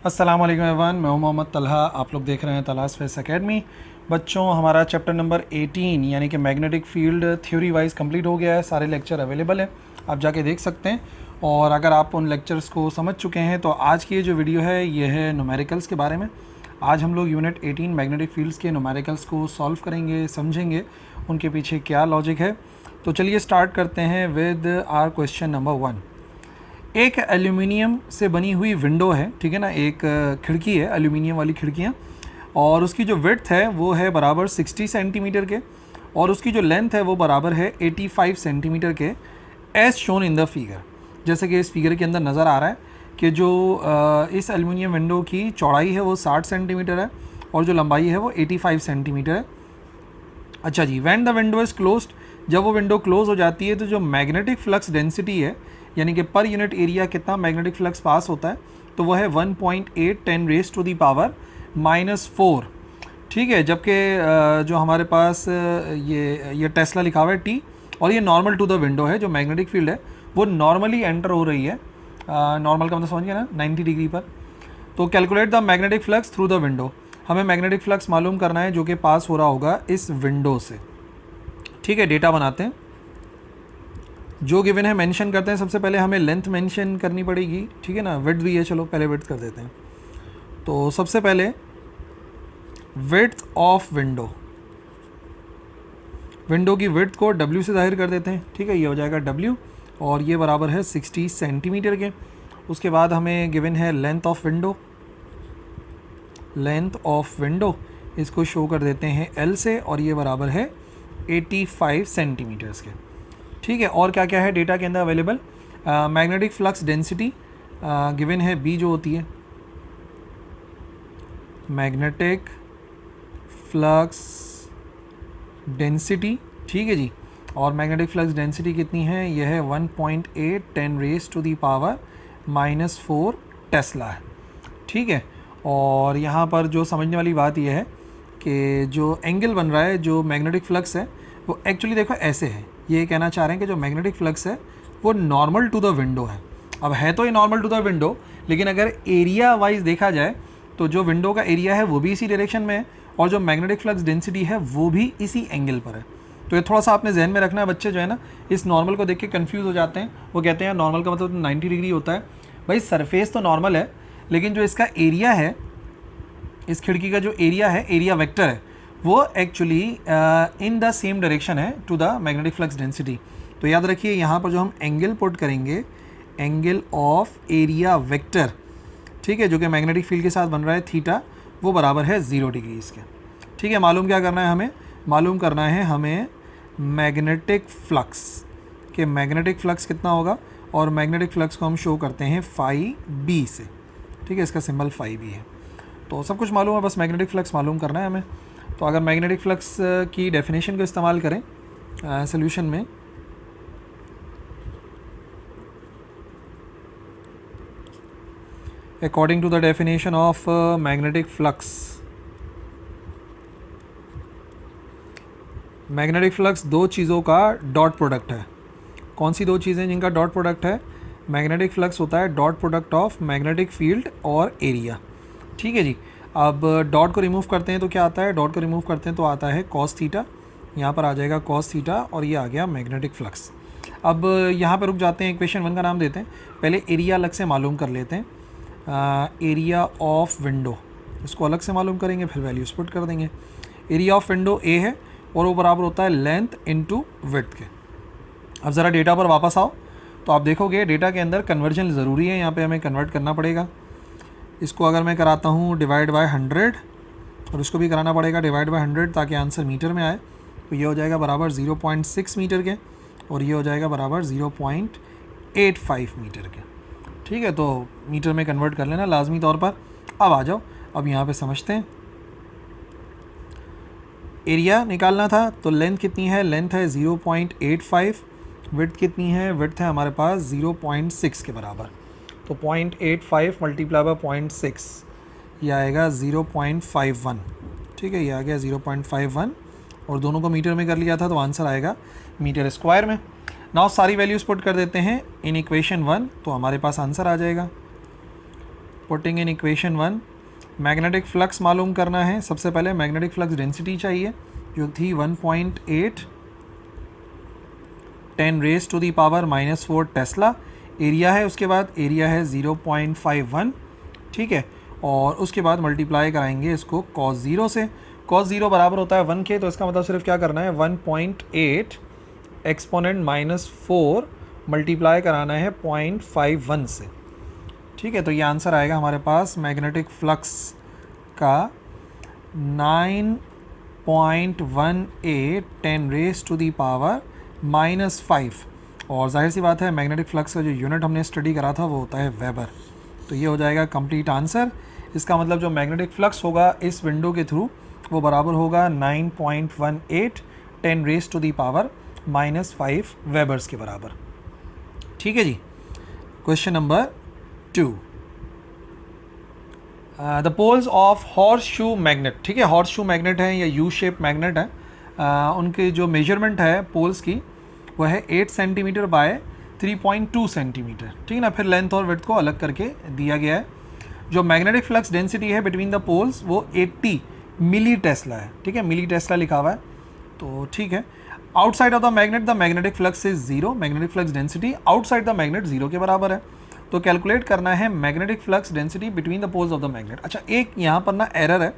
अस्सलाम वालेकुम एवरीवन, मैं हूं मोहम्मद तलहा। आप लोग देख रहे हैं तलहास फेस एकेडमी। बच्चों, हमारा चैप्टर नंबर 18 यानी कि magnetic field theory wise complete हो गया है। सारे लेक्चर अवेलेबल हैं, आप जाके देख सकते हैं। और अगर आप उन लेक्चर्स को समझ चुके हैं तो आज की ये जो वीडियो है ये है न्यूमेरिकल्स के बारे में। आज हम लोग यूनिट 18 मैग्नेटिक फील्ड्स के न्यूमेरिकल्स को सॉल्व करेंगे, समझेंगे उनके पीछे क्या लॉजिक है। तो चलिए स्टार्ट करते हैं विद आर क्वेश्चन नंबर 1। एक एल्यूमिनियम से बनी हुई विंडो है, ठीक है ना, एक खिड़की है, एल्यूमिनियम वाली खिड़कियाँ, और उसकी जो विड्थ है वो है बराबर 60 सेंटीमीटर के, और उसकी जो लेंथ है वो बराबर है 85 सेंटीमीटर के, as shown in the figure. जैसे कि इस फिगर के अंदर नज़र आ रहा है कि जो इस एल्यूमिनियम विंडो की चौड़ाई है वो 60 सेंटीमीटर है और जो लंबाई है वो 85 सेंटीमीटर है। अच्छा जी, when the window is closed, जब वो विंडो क्लोज हो जाती है तो जो मैग्नेटिक फ्लक्स डेंसिटी है यानी कि पर यूनिट एरिया कितना मैग्नेटिक फ्लक्स पास होता है तो वह है 1.8 10 रेज टू दी पावर -4। ठीक है, जबकि जो हमारे पास ये टेस्ला लिखा हुआ है टी, और ये नॉर्मल टू द विंडो है। जो मैग्नेटिक फील्ड है वो नॉर्मली एंटर हो रही है, नॉर्मल का मतलब समझ गया ना, 90 डिग्री पर। तो calculate the magnetic flux through the window, हमें मैग्नेटिक फ्लक्स मालूम करना है जो कि पास हो रहा होगा इस विंडो से। ठीक है, डेटा बनाते हैं, जो गिवन है मेंशन करते हैं। सबसे पहले हमें लेंथ मेंशन करनी पड़ेगी, ठीक है ना, विड्थ भी है, चलो पहले विड्थ कर देते हैं। तो सबसे पहले विड्थ ऑफ विंडो, विंडो की विड्थ को W से जाहिर कर देते हैं। ठीक है, ये हो जाएगा W, और ये बराबर है 60 सेंटीमीटर के। उसके बाद हमें गिवन है length of window, length of window इसको शो कर देते हैं L से, और ये बराबर है 85 सेंटीमीटर्स के। ठीक है, और क्या क्या है डेटा के अंदर available. Magnetic flux density given है B जो होती है मैग्नेटिक फ्लक्स डेंसिटी। ठीक है जी, और मैग्नेटिक फ्लक्स डेंसिटी कितनी है, यह है 1.8 10 raise to the power -4 tesla है। ठीक है, और यहाँ पर जो समझने वाली बात यह है कि जो एंगल बन रहा है, जो मैग्नेटिक फ्लक्स है वो एक्चुअली देखो ऐसे है। ये कहना चाह रहे हैं कि जो मैग्नेटिक फ्लक्स है वो नॉर्मल टू द विंडो है। अब है तो ये नॉर्मल टू द विंडो, लेकिन अगर एरिया वाइज देखा जाए तो जो विंडो का एरिया है वो भी इसी डायरेक्शन में है, और जो मैग्नेटिक फ्लक्स डेंसिटी है वो भी इसी एंगल पर है। तो ये थोड़ा सा आपने जहन में रखना है। बच्चे जो है ना इस नॉर्मल को देख के कन्फ्यूज़ हो जाते हैं, वो कहते हैं नॉर्मल का मतलब 90 डिग्री होता है। भाई सरफेस तो नॉर्मल है, लेकिन जो इसका एरिया है, इस खिड़की का जो एरिया है, एरिया वेक्टर है, वो actually in the same direction है to the magnetic flux density. तो याद रखिए यहाँ पर जो हम एंगल पुट करेंगे, एंगल ऑफ एरिया वेक्टर, ठीक है, जो कि मैग्नेटिक फील्ड के साथ बन रहा है थीटा, वो बराबर है 0 डिग्री इसके। ठीक है, मालूम क्या करना है हमें, मालूम करना है हमें मैग्नेटिक फ्लक्स, कि मैग्नेटिक फ्लक्स कितना होगा, और मैग्नेटिक फ्लक्स को हम शो करते हैं फाई बी से। ठीक है, इसका सिंबल फाई बी है। तो सब कुछ मालूम है, बस मैग्नेटिक फ्लक्स मालूम करना है हमें। तो अगर मैग्नेटिक फ्लक्स की डेफिनेशन को इस्तेमाल करें सॉल्यूशन में, according to the definition of magnetic flux, magnetic flux दो चीज़ों का डॉट प्रोडक्ट है। कौन सी दो चीज़ें जिनका डॉट प्रोडक्ट है, मैग्नेटिक फ्लक्स होता है dot product of magnetic field और एरिया। ठीक है जी, अब डॉट को रिमूव करते हैं तो क्या आता है, डॉट को रिमूव करते हैं तो आता है कॉस थीटा, यहाँ पर आ जाएगा कॉस थीटा, और ये आ गया मैग्नेटिक फ्लक्स। अब यहाँ पर रुक जाते हैं, इक्वेशन 1 का नाम देते हैं, पहले एरिया अलग से मालूम कर लेते हैं। एरिया ऑफ विंडो इसको अलग से मालूम करेंगे, फिर वैल्यूज पुट कर देंगे। एरिया ऑफ विंडो ए है और वो बराबर होता है लेंथ इनटू विड्थ के। अब ज़रा डेटा पर वापस आओ तो आप देखोगे डेटा के अंदर कन्वर्जन ज़रूरी है, यहाँ पे हमें कन्वर्ट करना पड़ेगा। इसको अगर मैं कराता हूँ डिवाइड बाय 100, और इसको भी कराना पड़ेगा डिवाइड बाय 100 ताकि आंसर मीटर में आए। तो ये हो जाएगा बराबर 0.6 मीटर के, और ये हो जाएगा बराबर 0.85 मीटर के। ठीक है, तो मीटर में कन्वर्ट कर लेना लाजमी तौर पर। अब आ जाओ, अब यहाँ पे समझते हैं। एरिया निकालना था तो लेंथ कितनी है, लेंथ है 0.85, विड्थ कितनी है, विड्थ है हमारे पास 0.6 के बराबर। तो 0.85 मल्टीप्लाई बाय 0.6, ये आएगा 0.51। ठीक है, ये आ गया 0.51, और दोनों को मीटर में कर लिया था तो आंसर आएगा मीटर स्क्वायर में। नाउ सारी वैल्यूज़ पुट कर देते हैं इन इक्वेशन 1, तो हमारे पास आंसर आ जाएगा। Putting in equation 1, magnetic flux मालूम करना है। सबसे पहले मैग्नेटिक फ्लक्स डेंसिटी चाहिए जो थी 1.8 10⁻⁻⁻4 टेस्ला। एरिया है, उसके बाद एरिया है 0.51, ठीक है। और उसके बाद मल्टीप्लाई कराएंगे इसको cos 0 से। cos 0 बराबर होता है 1 के, तो इसका मतलब सिर्फ क्या करना है 1.8 एक्सपोनेंट -4 मल्टीप्लाई कराना है 0.51 से, ठीक है। तो ये आंसर आएगा हमारे पास मैग्नेटिक फ्लक्स का 9.18 10⁻⁻5। और जाहिर सी बात है मैग्नेटिक फ्लक्स का जो यूनिट हमने स्टडी करा था वो होता है वेबर। तो ये हो जाएगा कंप्लीट आंसर। इसका मतलब जो मैग्नेटिक फ्लक्स होगा इस विंडो के थ्रू वो बराबर होगा 9.18 10⁻⁻5 वेबर्स के बराबर, ठीक है जी। Question number 2, the poles of horse shoe magnet, ठीक है। हॉर्स शू मैग्नेट है या यू शेप मैग्नेट है, उनकी जो मेजरमेंट है पोल्स की वह है 8 सेंटीमीटर बाय 3.2 सेंटीमीटर, ठीक है ना। फिर लेंथ और विड्थ को अलग करके दिया गया है। जो मैग्नेटिक फ्लक्स डेंसिटी है बिटवीन द पोल्स वो 80 मिली टेस्ला है, ठीक है। मिली टेस्ला लिखा हुआ है, तो ठीक है। Outside of the magnetic flux is 0। Magnetic flux density outside the magnet 0 के बराबर है। तो कैलकुलेट करना है magnetic flux density between the poles of the magnet. अच्छा, एक यहाँ पर ना एरर है,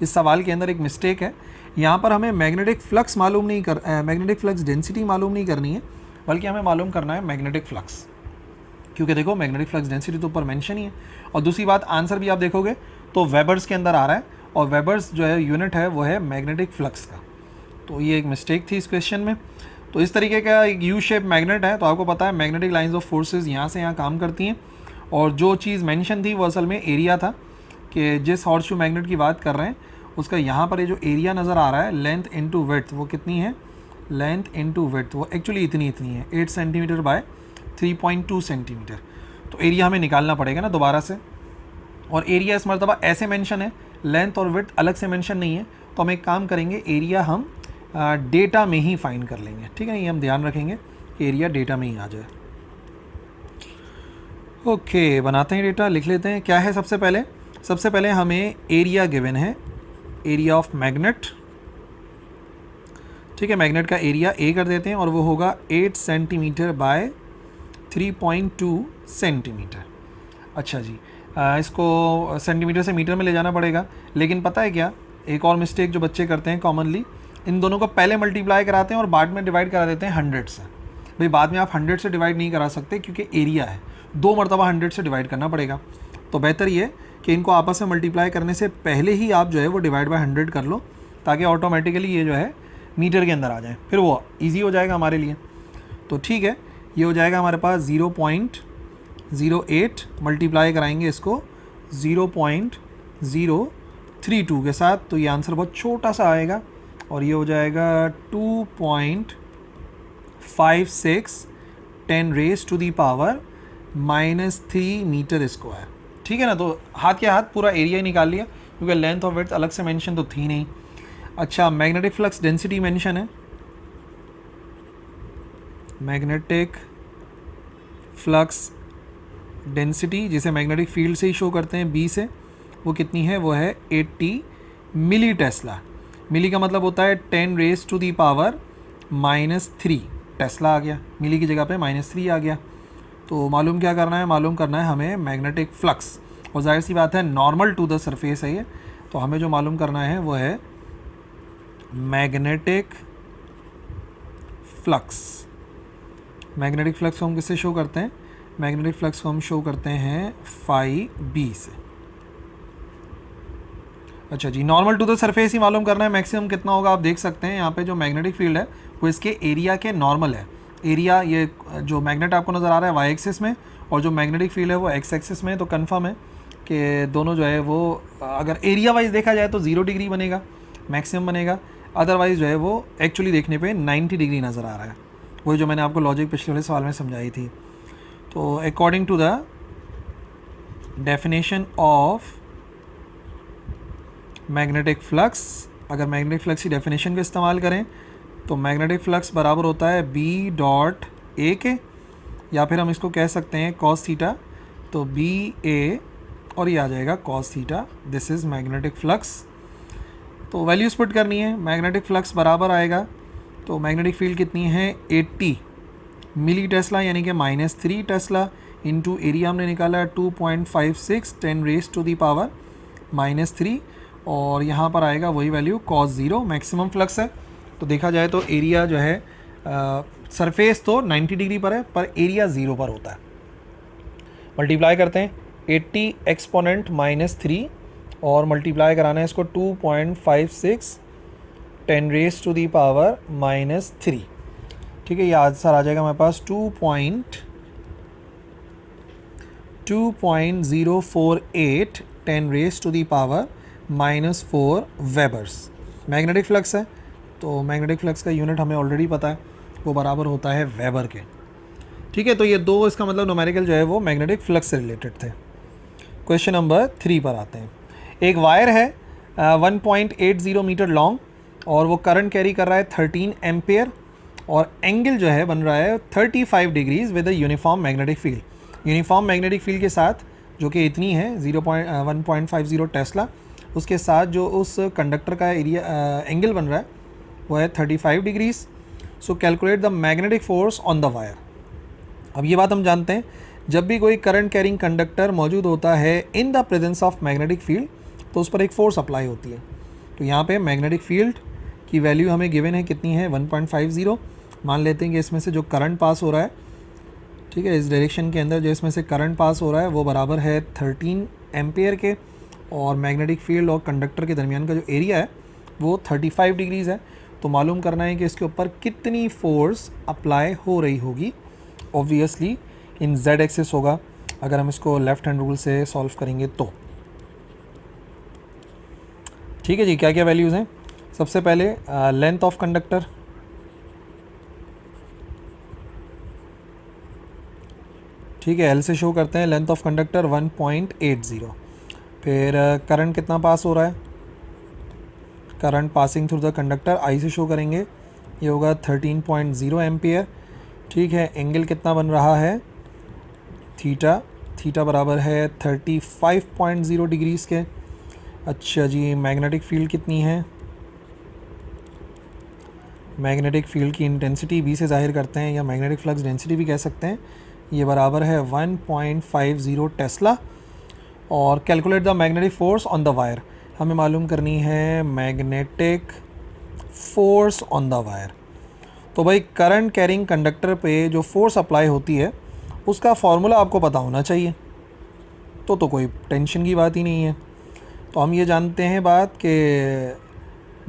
इस सवाल के अंदर एक मिस्टेक है। यहाँ पर हमें magnetic flux magnetic flux density मालूम नहीं करनी है, बल्कि हमें मालूम करना है मैग्नेटिक फ्लक्स, क्योंकि देखो मैग्नेटिक फ्लक्स डेंसिटी तो ऊपर मेंशन ही है। और दूसरी बात, आंसर भी आप देखोगे तो वेबर्स के अंदर आ रहा है, और वेबर्स जो है यूनिट है वो है मैग्नेटिक फ्लक्स का। तो ये एक मिस्टेक थी इस क्वेश्चन में। तो इस तरीके का एक यू शेप मैग्नेट है, तो आपको पता है मैग्नेटिक लाइंस ऑफ फोर्सेस यहाँ से यहाँ काम करती हैं। और जो चीज़ मेंशन थी वो असल में एरिया था, कि जिस हॉर्सशू मैग्नेट की बात कर रहे हैं उसका यहाँ पर ये जो एरिया नज़र आ रहा है लेंथ इनटू विड्थ, वो कितनी है, लेंथ इनटू विड्थ वो एक्चुअली इतनी है 8 सेंटीमीटर बाय 3.2 सेंटीमीटर। तो एरिया हमें निकालना पड़ेगा ना दोबारा से, और एरिया इस मरतबा ऐसे मेंशन है, लेंथ और विड्थ अलग से मेंशन नहीं है। तो हम एक काम करेंगे, एरिया हम डेटा में ही फाइंड कर लेंगे, ठीक है। ये हम ध्यान रखेंगे कि एरिया डेटा में ही आ जाए। ओके, बनाते हैं डेटा, लिख लेते हैं क्या है। सबसे पहले हमें एरिया गिवन है, एरिया ऑफ मैग्नेट, ठीक है। मैग्नेट का एरिया ए कर देते हैं और वो होगा 8 सेंटीमीटर बाय 3.2 सेंटीमीटर। अच्छा जी, इसको सेंटीमीटर से मीटर में ले जाना पड़ेगा। लेकिन पता है क्या, एक और मिस्टेक जो बच्चे करते हैं कॉमनली, इन दोनों को पहले मल्टीप्लाई कराते हैं और बाद में डिवाइड करा देते हैं 100 से। भाई बाद में आप 100 से डिवाइड नहीं करा सकते, क्योंकि एरिया है, 2 मरतबा 100 से डिवाइड करना पड़ेगा। तो बेहतर ये कि इनको आपस में मल्टीप्लाई करने से पहले ही आप जो है वो डिवाइड बाय 100 कर लो, ताकि ऑटोमेटिकली ये जो है मीटर के अंदर आ जाए, फिर वो ईजी हो जाएगा हमारे लिए। तो ठीक है, ये हो जाएगा हमारे पास 0.08 मल्टीप्लाई कराएंगे इसको 0.032 के साथ, तो ये आंसर बहुत छोटा सा आएगा, और ये हो जाएगा 2.56 10⁻⁻³ मीटर स्क्वायर, ठीक है ना। तो हाथ के हाथ पूरा एरिया ही निकाल लिया, क्योंकि लेंथ और विड्थ अलग से मेंशन तो थी नहीं। अच्छा, मैग्नेटिक फ्लक्स डेंसिटी मेंशन है, मैग्नेटिक फ्लक्स डेंसिटी जिसे मैग्नेटिक फील्ड से ही शो करते हैं बी से, वो कितनी है, वो है 80 मिली टेस्ला। मिली का मतलब होता है 10⁻³ टेस्ला आ गया, मिली की जगह पे -3 आ गया। तो मालूम क्या करना है, मालूम करना है हमें मैग्नेटिक फ्लक्स, और जाहिर सी बात है नॉर्मल टू द सरफेस है ये, तो हमें जो मालूम करना है वो है मैग्नेटिक फ्लक्स। मैग्नेटिक फ्लक्स को हम किससे शो करते हैं, मैग्नेटिक फ्लक्स को हम शो करते हैं फाई बी से। अच्छा जी, नॉर्मल टू द सरफेस ही मालूम करना है, मैक्सिमम कितना होगा आप देख सकते हैं यहाँ पे। जो मैग्नेटिक फील्ड है वो इसके एरिया के नॉर्मल है। एरिया, ये जो मैग्नेट आपको नज़र आ रहा है वाई एक्सिस में, और जो मैग्नेटिक फील्ड है वो एक्स एक्सिस में। तो कंफर्म है कि दोनों जो है वो, अगर एरिया वाइज देखा जाए तो 0 डिग्री बनेगा, मैक्सिमम बनेगा। अदरवाइज जो है वो एक्चुअली देखने पे 90 डिग्री नज़र आ रहा है, वही जो मैंने आपको लॉजिक पिछले वाले सवाल में समझाई थी। तो according to the definition of magnetic flux, अगर मैग्नेटिक फ्लक्स की डेफिनेशन का इस्तेमाल करें तो मैग्नेटिक फ्लक्स बराबर होता है B.A के, या फिर हम इसको कह सकते हैं cos थीटा। तो BA और ये आ जाएगा cos theta. This is magnetic flux. तो वैल्यूज पुट करनी है। मैग्नेटिक फ्लक्स बराबर आएगा, तो मैग्नेटिक फील्ड कितनी है 80 मिली टेस्ला यानी कि -3 टेस्ला इंटू एरिया हमने निकाला है 2.56 10⁻³ और यहाँ पर आएगा वही वैल्यू cos 0। मैक्सिमम फ्लक्स है, तो देखा जाए तो एरिया जो है सरफेस तो 90 डिग्री पर है पर एरिया 0 पर होता है। मल्टीप्लाई करते हैं 80 एक्सपोनेंट -3 और मल्टीप्लाई कराना है इसको 2.56 10⁻³ ठीक है। ये आंसर आ जाएगा हमारे पास 2.048 10⁻⁻⁴ वेबर्स। मैग्नेटिक फ्लक्स है, तो मैग्नेटिक फ्लक्स का यूनिट हमें ऑलरेडी पता है, वो बराबर होता है वेबर के। ठीक है, तो ये दो इसका मतलब न्यूमेरिकल जो है वो मैग्नेटिक फ्लक्स से रिलेटेड थे। क्वेश्चन नंबर 3 पर आते हैं। एक वायर है 1.80 मीटर लॉन्ग और वो करंट कैरी कर रहा है 13 एम्पेयर और एंगल जो है बन रहा है 35 degrees with a uniform magnetic field. Uniform magnetic field के साथ जो कि इतनी है 1.50 टेस्ला, उसके साथ जो उस कंडक्टर का एरिया एंगल बन रहा है वो है 35 degrees. So calculate the magnetic force on the wire. अब ये बात हम जानते हैं, जब भी कोई करंट कैरिंग कंडक्टर मौजूद होता है in the presence of magnetic field तो उस पर एक फोर्स अप्लाई होती है। तो यहाँ पे मैग्नेटिक फील्ड की वैल्यू हमें गिवन है कितनी है 1.50। मान लेते हैं कि इसमें से जो करंट पास हो रहा है, ठीक है, इस डायरेक्शन के अंदर जो इसमें से करंट पास हो रहा है वो बराबर है 13 एम्पेयर के और मैग्नेटिक फील्ड और कंडक्टर के दरमियान का जो एरिया है वो 35 डिग्रीज़ है। तो मालूम करना है कि इसके ऊपर कितनी फोर्स अप्लाई हो रही होगी। ऑब्वियसली इन z एक्सिस होगा अगर हम इसको लेफ्ट हैंड रूल से सॉल्व करेंगे तो। ठीक है जी, क्या क्या वैल्यूज़ हैं। सबसे पहले लेंथ ऑफ कंडक्टर, ठीक है, एल से शो करते हैं। Length of conductor 1.80। फिर करंट कितना पास हो रहा है, current passing through the conductor I से शो करेंगे, ये होगा 13.0 एम्पियर। ठीक है, एंगल कितना बन रहा है थीटा, थीटा बराबर है 35.0 डिग्रीज़ के। अच्छा जी, मैग्नेटिक फील्ड कितनी है, मैग्नेटिक फील्ड की इंटेंसिटी बी से जाहिर करते हैं या मैग्नेटिक फ्लक्स डेंसिटी भी कह सकते हैं, ये बराबर है 1.50 टेस्ला। और calculate the magnetic force on the wire, हमें मालूम करनी है magnetic force on the wire. तो भाई करंट कैरिंग कंडक्टर पे जो फोर्स अप्लाई होती है उसका फॉर्मूला आपको पता होना चाहिए, तो कोई टेंशन की बात ही नहीं है। तो हम ये जानते हैं बात कि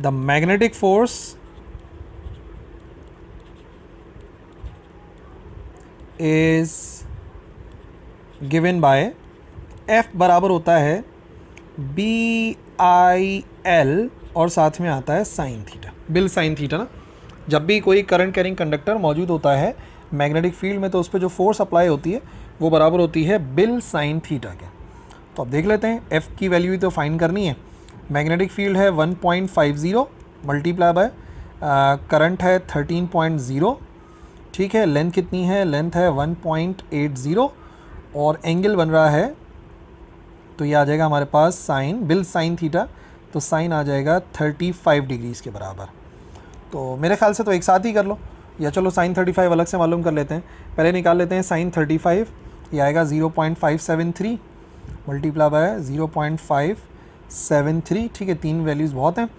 the magnetic force is given by F बराबर होता है BIL और साथ में आता है sine theta, bill sine theta ना। जब भी कोई करंट कैरिंग कंडक्टर मौजूद होता है मैग्नेटिक फील्ड में तो उस पर जो फोर्स अप्लाई होती है वो बराबर होती है बिल साइन थीटा के। तो अब देख लेते हैं, F की वैल्यू तो फाइंड करनी है। मैग्नेटिक फील्ड है 1.50 मल्टीप्लाई बाय करंट है 13.0। ठीक है, लेंथ कितनी है, लेंथ है 1.80 और एंगल बन रहा है, तो ये आ जाएगा हमारे पास साइन बिल साइन थीटा, तो साइन आ जाएगा 35 डिग्रीज़ के बराबर। तो मेरे ख्याल से तो एक साथ ही कर लो, या चलो साइन 35 अलग से मालूम कर लेते हैं। पहले निकाल लेते हैं साइन 35, ये आएगा 0.573 मल्टीप्लाई बाय 0.573। ठीक है, तीन वैल्यूज़ बहुत हैं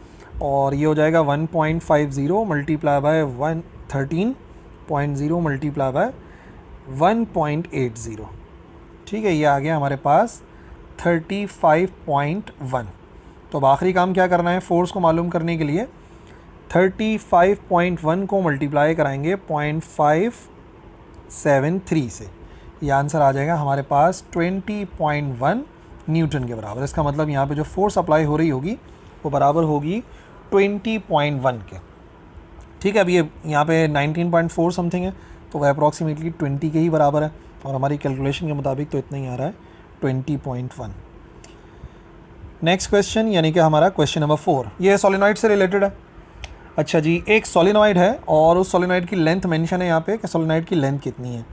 और ये हो जाएगा 1.50 मल्टीप्लाई बाय 13.0 मल्टीप्लाई बाय 1.80। ठीक है, ये आ गया हमारे पास 35.1। तो अब आखिरी काम क्या करना है, फोर्स को मालूम करने के लिए 35.1 को मल्टीप्लाई कराएंगे 0.573 से, ये आंसर आ जाएगा हमारे पास 20.1 न्यूटन के बराबर। इसका मतलब यहाँ पे जो फोर्स अप्लाई हो रही होगी वो बराबर होगी 20.1 के। ठीक है, अब ये यहाँ पे 19.4 समथिंग है तो वह अप्रॉक्सीमेटली 20 के ही बराबर है और हमारी कैलकुलेशन के मुताबिक तो इतना ही आ रहा है 20.1। नेक्स्ट क्वेश्चन यानी कि हमारा क्वेश्चन नंबर 4, ये सोलेनॉइड से रिलेटेड है। अच्छा जी, एक सोलेनॉइड है और उस सोलेनॉइड की लेंथ मेंशन है यहाँ पे कि सोलेनॉइड की लेंथ कितनी है।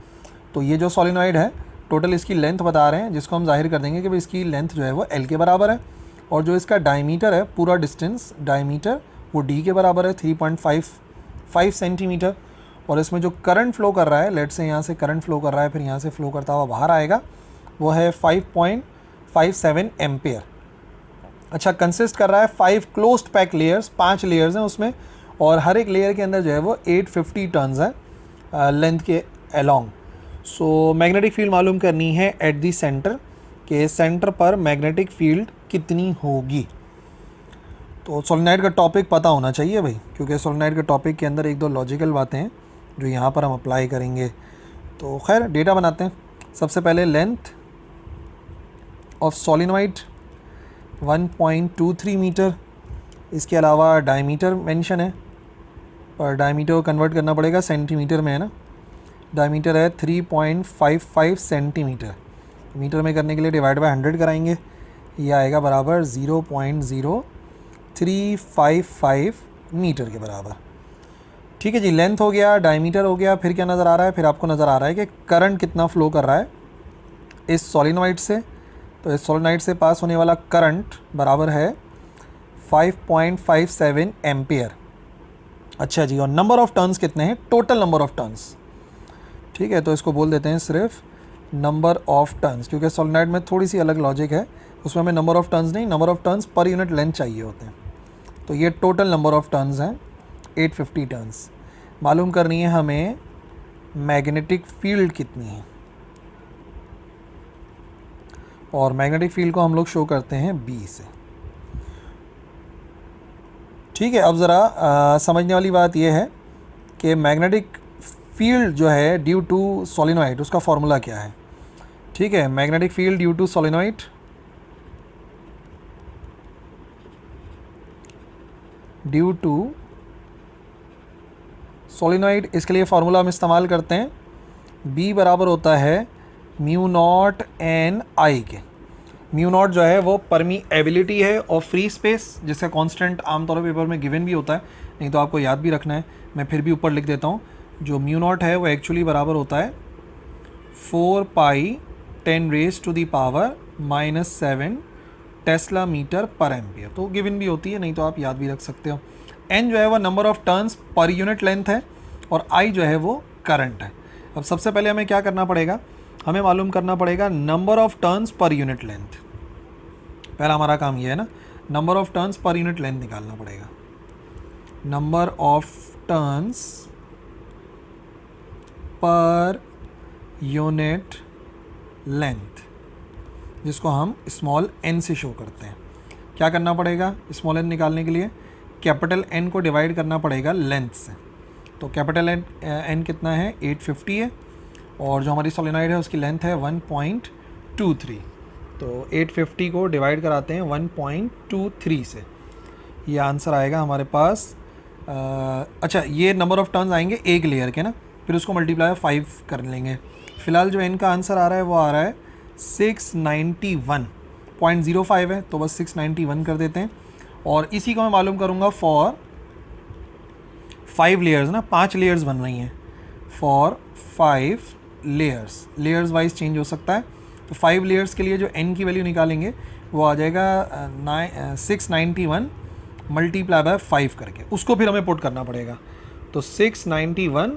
तो ये जो सोलेनॉइड है टोटल इसकी लेंथ बता रहे हैं, जिसको हम जाहिर कर देंगे कि भाई इसकी लेंथ जो है वो L के बराबर है, और जो इसका डायमीटर है, पूरा डिस्टेंस डायमीटर वो D के बराबर है 3.55 सेंटीमीटर। और इसमें जो करंट फ्लो कर रहा है, लेट से यहाँ से करंट फ्लो कर रहा है, फिर यहाँ से फ्लो करता हुआ बाहर आएगा, वो है 5.57 एम्पेयर। अच्छा, कंसिस्ट कर रहा है 5 क्लोज्ड पैक लेयर्स, 5 लेयर्स हैं उसमें, और हर एक लेयर के अंदर जो है वो 850 टर्न्स है लेंथ के अलोंग। सो मैग्नेटिक फील्ड मालूम करनी है एट दी सेंटर, के सेंटर पर मैग्नेटिक फील्ड कितनी होगी। तो सोलेनॉइड का टॉपिक पता होना चाहिए भाई, क्योंकि सोलेनॉइड के टॉपिक के अंदर एक दो लॉजिकल बातें हैं जो यहाँ पर हम अप्लाई करेंगे। तो खैर डेटा बनाते हैं। सबसे पहले लेंथ ऑफ सोलेनॉइड 1.23 मीटर, इसके अलावा डायमीटर मेंशन है, पर डायमीटर को कन्वर्ट करना पड़ेगा सेंटीमीटर में, है ना। डायमीटर है 3.55 सेंटीमीटर, मीटर में करने के लिए डिवाइड बाय 100 कराएंगे, ये आएगा बराबर 0.0355 मीटर के बराबर। ठीक है जी, लेंथ हो गया, डायमीटर हो गया, फिर क्या नज़र आ रहा है, फिर आपको नज़र आ रहा है कि करंट कितना फ़्लो कर रहा है इस सोलेनॉइड से। तो इस सोलेनॉइड से पास होने वाला करंट बराबर है 5.57 एम्पियर। अच्छा जी, और नंबर ऑफ़ टर्न्स कितने हैं, टोटल नंबर ऑफ़ टर्न्स। ठीक है, तो इसको बोल देते हैं सिर्फ नंबर ऑफ़ टर्न्स, क्योंकि सोलेनॉइड में थोड़ी सी अलग लॉजिक है, उसमें हमें नंबर ऑफ़ टर्न्स नहीं, number of turns per unit length चाहिए होते हैं। तो ये टोटल नंबर ऑफ़ टर्न्स हैं 850 टर्न्स। मालूम करनी है हमें मैग्नेटिक फील्ड कितनी है, और मैग्नेटिक फील्ड को हम लोग शो करते हैं B से। ठीक है, अब ज़रा समझने वाली बात यह है कि मैग्नेटिक फील्ड जो है ड्यू टू सोलेनॉइड, उसका फॉर्मूला क्या है। ठीक है, magnetic field due to solenoid, due to solenoid, इसके लिए फार्मूला हम इस्तेमाल करते हैं, B बराबर होता है म्यू नॉट एन आई के। म्यू नॉट जो है वो परमीएबिलिटी है और फ्री स्पेस, जिसका कांस्टेंट आमतौर पर पेपर में गिवन भी होता है, नहीं तो आपको याद भी रखना है, मैं फिर भी ऊपर लिख देता हूँ। जो म्यू नॉट है वो एक्चुअली बराबर होता है 4 पाई 10⁻⁻⁻7 टेस्ला मीटर पर एम्पियर। तो गिवन भी होती है, नहीं तो आप याद भी रख सकते हो। एन जो है वो number of turns per unit length है, और आई जो है वो करंट है। अब सबसे पहले हमें क्या करना पड़ेगा, हमें मालूम करना पड़ेगा number of turns per unit length. पहला हमारा काम ये है ना, number of turns per unit length निकालना पड़ेगा। Number of turns per unit length, जिसको हम स्मॉल n से शो करते हैं। क्या करना पड़ेगा स्मॉल n निकालने के लिए, कैपिटल N को डिवाइड करना पड़ेगा लेंथ से। तो कैपिटल N कितना है 850 है, और जो हमारी सोलेनॉइड है उसकी लेंथ है 1.23। तो 850 को डिवाइड कराते हैं 1.23 से, ये आंसर आएगा हमारे पास। अच्छा, ये नंबर ऑफ़ टर्न्स आएंगे एक लेयर के ना, फिर उसको मल्टीप्लाई 5 कर लेंगे। फ़िलहाल जो n का आंसर आ रहा है वो आ रहा है 691.05 है, तो बस 691 कर देते हैं। और इसी को मैं मालूम करूँगा फॉर 5 लेयर्स ना, 5 लेयर्स बन रही हैं, for 5 layers, layers wise change हो सकता है। तो 5 लेयर्स के लिए जो n की वैल्यू निकालेंगे वो आ जाएगा 691 मल्टीप्लाई बाय 5 करके, उसको फिर हमें पुट करना पड़ेगा। तो 691